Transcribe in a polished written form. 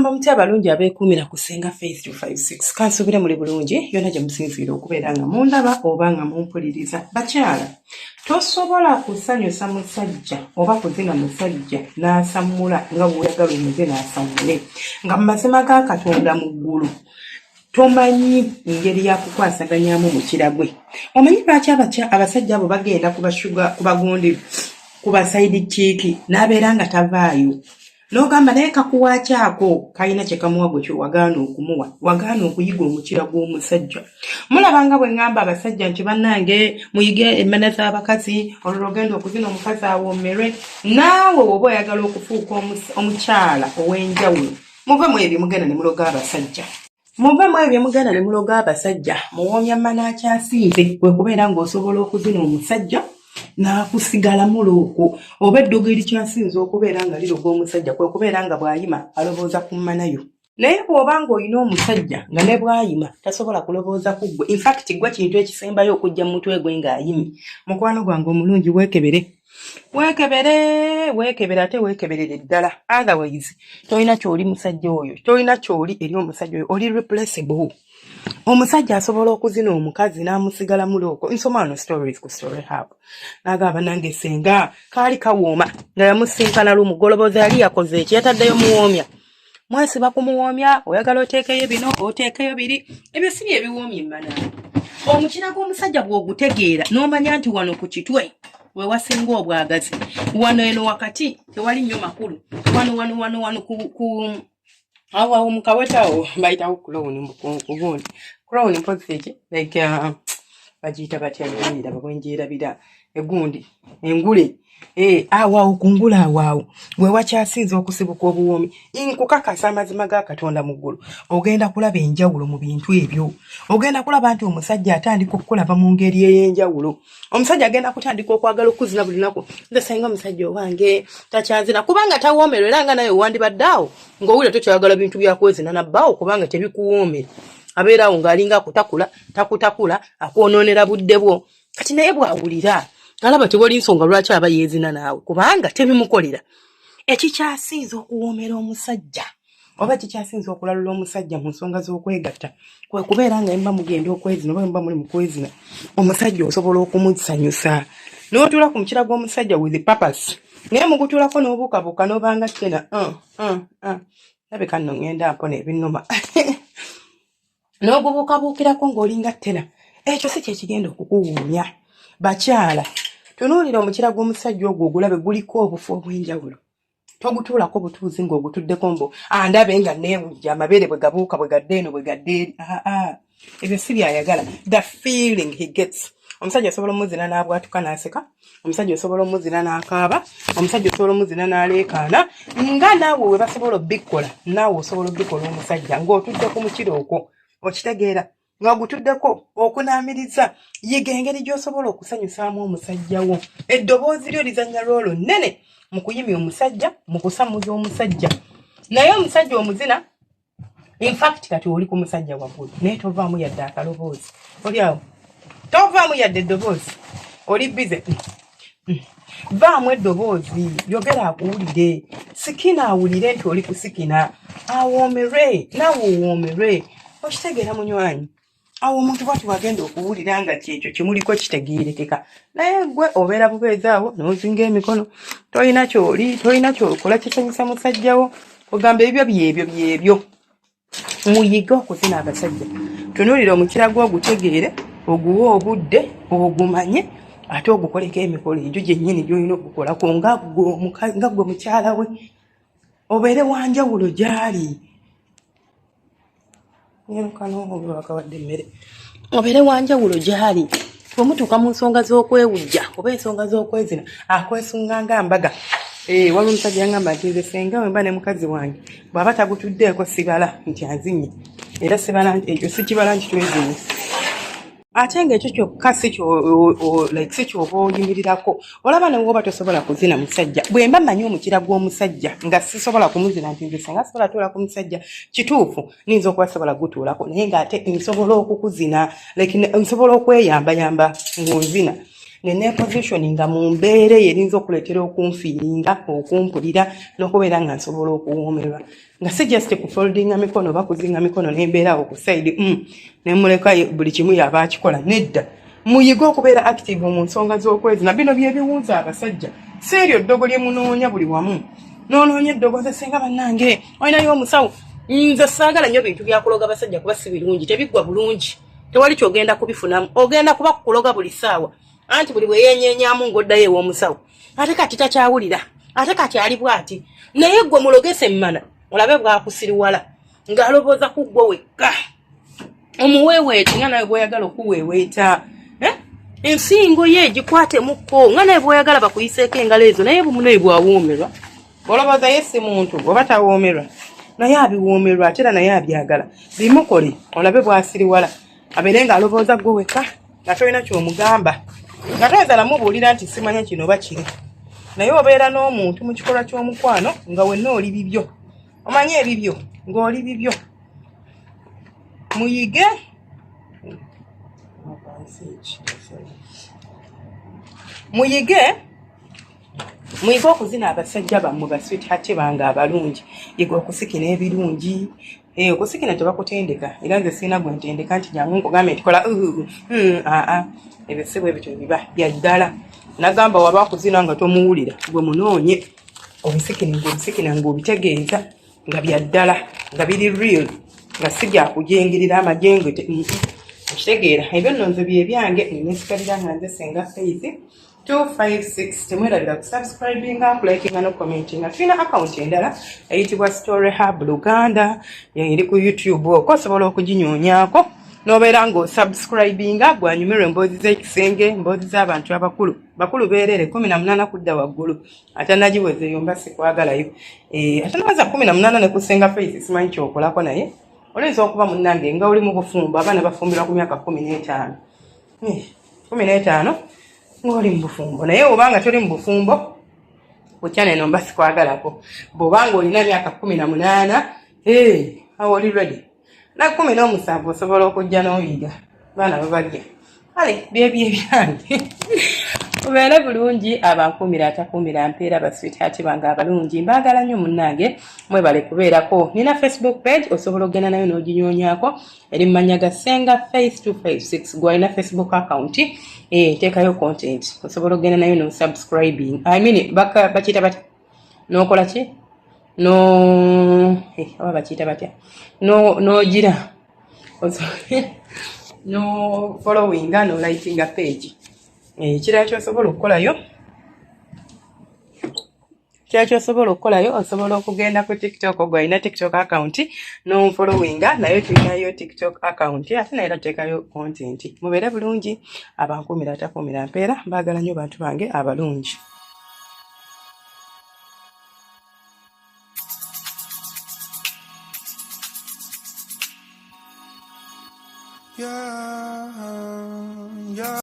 Mugamba mutya abalungi abeekuumira kusenga Faith 256 kansubire muli bulungi yonna gye musinziira okubeera nga mundaba oba nga mumpuliriza. Bakyala, tosobola kusanyusa musajja oba kuzina musajja n'asammula nga bw'oyagala omuze n'asammule nga mu mazima ga Katonda mu ggulu tomanyi ngeri ya kukwasaganyamu mu kiragwe. Omanyi lwaki abasajja abo bagenda ku bagundi ku basayidi kiiki n'abeera nga tavaayo n'ogamba naye kakuwaakyako kalina kye kamuwa gwe kyo wagaana okumuwa, wagaana okuyiga omukira gw'omusajja. Mulabanga bwe ngamba abasajja nti bannange muyige emmene z'abakazi olwo ogenda okuzina omukazi awoomerwe, naawe oba oyagala okufuuka omukyala ow'enjawulo muve mu ebyo mugenda ne muloga abasajja. Muve mu ebyo mugenda ne muloga abasajja. Muwoomya mmanakyasinze kwe kubeera ng'osobola okuzina omusajja n'akusigala muloko oba eddogo erikyasinza okubeera nga liroga omusajja kwe kubeera nga bw'ayima alobooza ku mmanayo. Naye bw'oba ng'olina omusajja nga ne bw'ayima tasobola kulobooza ku ggwe, infact gwe kintu ekisembayo okujja mu mutwe gwe ng'ayimye. Mukwano gwange omulungi weekebere ate weekeberere ddala, otherwise tolina ky'oli musajja oyo, tolina ky'oli eri omusajja oyo, oli replaceable. Omusajja asobola okuzina omukazi n'amusigala muloko. Nsoma wano stories ku Story Hub. N'agamba nange senga kaali kawooma nga yamusinkana lumugolobozi yali yakoze eki yataddeyo muwoomya. Mwesiba kumuwoomya, oyagala oteekeyo bino, oteekeyo biri. Ebyo si bye biwoomya emmana. Omukira gw'omusajja bw'ogutegeera n'omanya nti wano ku kitwe we wasinga obwagazi. Wano eno wakati tewali nnyo makulu. Wano ku awo mukawetawo bayitawo crown mukugundi. Crown mpozi like bagiyita batya njira babwenjerabira egundi engule awo kungula awo we wakyasinza okusibuka obuwoomi. Nkukakasa amazima ga Katonda mu ggulu ogenda kulaba enjawulo mu bintu ebyo. Ogenda kulaba nti omusajja atandika okukulaba mu ngeri ey'enjawulo. Omusajja agenda kutandika okwagala okuzina buli lunaku. Nze senga omusajja owange takyazina kubanga tawoomerwa era nga naye wandibadde awo ng'owulira tokyagala bintu byakwezina nabbaawo kubanga tebikuwoomera. Abeera awo ng'alinga takutakula akwonoonera budde bwo. Kati naye bw'awulira alaba tewali nsonga lwaki aba yeezina naawe kubanga tebimukolera. Ekikyasinza okuwoomera omusajja oba kikyasinza okulalula omusajja mu nsonga z'okwegatta kwe kubeera nga mba mugenda okwezina oba mba muli mu kwezina omusajja osobola okumusanyusa n'otuula ku mukira gw'omusajja with purpose. Naye mugutuulako n'obukabuka n'obanga tena labeka nno ngenda mpona ebinnuma n'ogubuukabuukirako ng'olinga tena. Ekyo si kye kigenda okukuwuumya. Bakyala, tunuulira omukira gw'omusajja ogwo ogulabe guliko obufu obw'enjawulo. Togutuulako butuuzi ng'ogutuddeko mbo ndabe nga neewujja amabeere bwe gabuuka bwe gadde eno bwe gadde eri. Ebyo si byayagala. The feeling he gets. Omusajja osobola omuzina n'abwatuka n'aseka. Omusajja osobola omuzina n'akaaba. Omusajja osobola omuzina n'aleekaana. Nga naawe we basobola obbikola naawe osobola obbikola omusajja ng'otudde ku mukiro okwo. Okitegeera nga gutuddeko okunaamiriza. Yiga engeri gy'osobola okusanyusaamu omusajja wo. Eddoboozi lyo lizannya lwolo nnene mu kuyimya omusajja, mu kusamuza omusajja. Naye omusajja omuzina, in fact kati oli ku musajja waggulu naye tovaamu yadde akaloboozi. Oli awo tovaamu yadde eddoboozi. Oli bize. Vaamu eddoboozi yogera akuwulire. Sikina awulire nti oli kusikina. Awoomerwe naawe owoomerwe. Okitegeera munywanyi. Awo omuntu bwati wagenda okuwulira nga kyekyo kimuliko kitegeerekeka. Naye gwe obeera bubeezi awo n'ozinga emikono. Tolina ky'okola kisanyusa musajjawo. Ogamba ebyo byebyo. Muyige okuzina abasajja. Tunuulira omukira gw'ogutegeere, oguwe obudde, ogumanye, ate ogukoleko emikolo egyo gyennyini gy'olina okukolako nga gwe mukyala we. Obeere wanjawulo gy'ali. Obeere wanjawulo gy'ali. Bw'omutuuka mu nsonga z'okwewujja oba ensonga z'okwezina akwesunga nga mbaga. Waliwo omusajja yangamba nti nze senga we mba ne mukazi wange bw'aba tagutuddeeko sibala nti azinye era sibala ekyo si kibala nti twezinye. Ate ng'ekyo kyokka si ky'oba oyimirirako. Olaba ne bw'oba tosobola kuzina musajja. Bwe mba mmanyi omukira gw'omusajja nga sisobola kumuzina nti nze senga sobola tuula ku musajja kituufu niyinza okuba sobola gutuulako naye ng'ate nsobola okukuzina nsobola okweyambayamba ng'onzina. ngene positioninga mu mbeera erinza okuleetera okunfiiringa okumpulira n'okubeera nga nsobola okuwoomerwa nga si just kufoldinga mikono oba kuzinga mikono n'embeera ku side nemuleka buli kimu yaba akikola nedda muyiga okubeera active mu nsonga z'okwezina bino byebiwunza abasajja si eryo ddogo lye munoonya buli wamu noonoonya eddogo nze senga bannange olinayo omusawo nze saagala nnyo bintu byakuloga basajja kuba si birungi tebiggwa bulungi tewali kyogenda kubifunamu ogenda kuba kukuloga buli ssaawa anti buli bwe yeenyeenyaamu ng'oddayo ew'omusawo ate kati takyawulira ate kati ali bw'ati naye ggwe mulogese mmana olabe bwakusiriwala ng'alobooza ku ggwe wekka omuweeweeti nga nawe bw'oyagala okuweeweeta ensingo ye gikwatemu nga nawe bw'oyagala bakuyiseeko engalo ezo naye bumunaye bw'awoomerwa olowooza ye si muntu oba tawoomerwa naye abiwoomerwa ate era naye abyagala bimukole olabe bw'asiriwala abeere ng'alobooza ggwe wekka nga tolina ky'omugamba nga toyinza namubuulira nti simanya kino oba kiri naye obeera n'omuntu mu kikolwa ky'omukwano nga wenna oli bibyo omanye ebibyo ng'oli bibyo muyige muyige okuzina abasajja bammwe basweetheart bange abalungi yiga okusikina ebirungi okusikina tebakutendeka era nze sirina gwe ntendeka nti jangu nkugambe nti kola ebyo si bwe bityo biba bya ddala nagamba waba kuzina nga tomuwulira gwe munoonye obusikina ng'obitegeeza nga bya ddala nga biri real nga si byakujengirira amajengete okitegeera ebyo nno nze bye byange nesikalira nga nze senga Faith 256 temwerabira kusubscribinga kulikinga no commentinga tulina account endala eyitibwa Story Hub Luganda eri ku YouTube okwo osobola okuginyoonyaako n'obeera ng'osubscribinga bwanyumirwa emboozi z'ekisenge emboozi z'abantu bakulu beerere 18 kudda waggulu ate nagiweze yomba sikwagalayo ate nawaza 18 ne kusenga Faith simanyi kyokolako naye olwinza okuba munnange nga oli mu bufumbo abaana bafumbirwa ku myaka 15 ng'oli mu bufumbo naye obanga toli mu bufumbo bukyane nomba sikwagalako bw'obanga olina myaka 18 awo oli ready na 17 osobola okujja n'oyiga baana babalya ale byebyo ebyange ubeere bulungi abankumira atakumira mpeera basweetheart bange abalungi mbaagala nnyo munnange mwebale kubeerako nina Facebook page osobola okgenda nayo n'oginyoonyaako eri mu mannya ga Senga Faith 256 gwalina Facebook account teekayo content osobola okgenda nayo no subscribing bakiyita batya n'okola ki oba bakiyita batya n'ogira no followinga no likinga page kirala kyosobola okukolayo osobola okugenda ku TikTok gwalina TikTok account n'omufollowinga naye tulinayo TikTok account ate naye teekayo content mubeere bulungi abankumira atakumira mpeera mbaagala nnyo bantu bange abalungi. Yeah.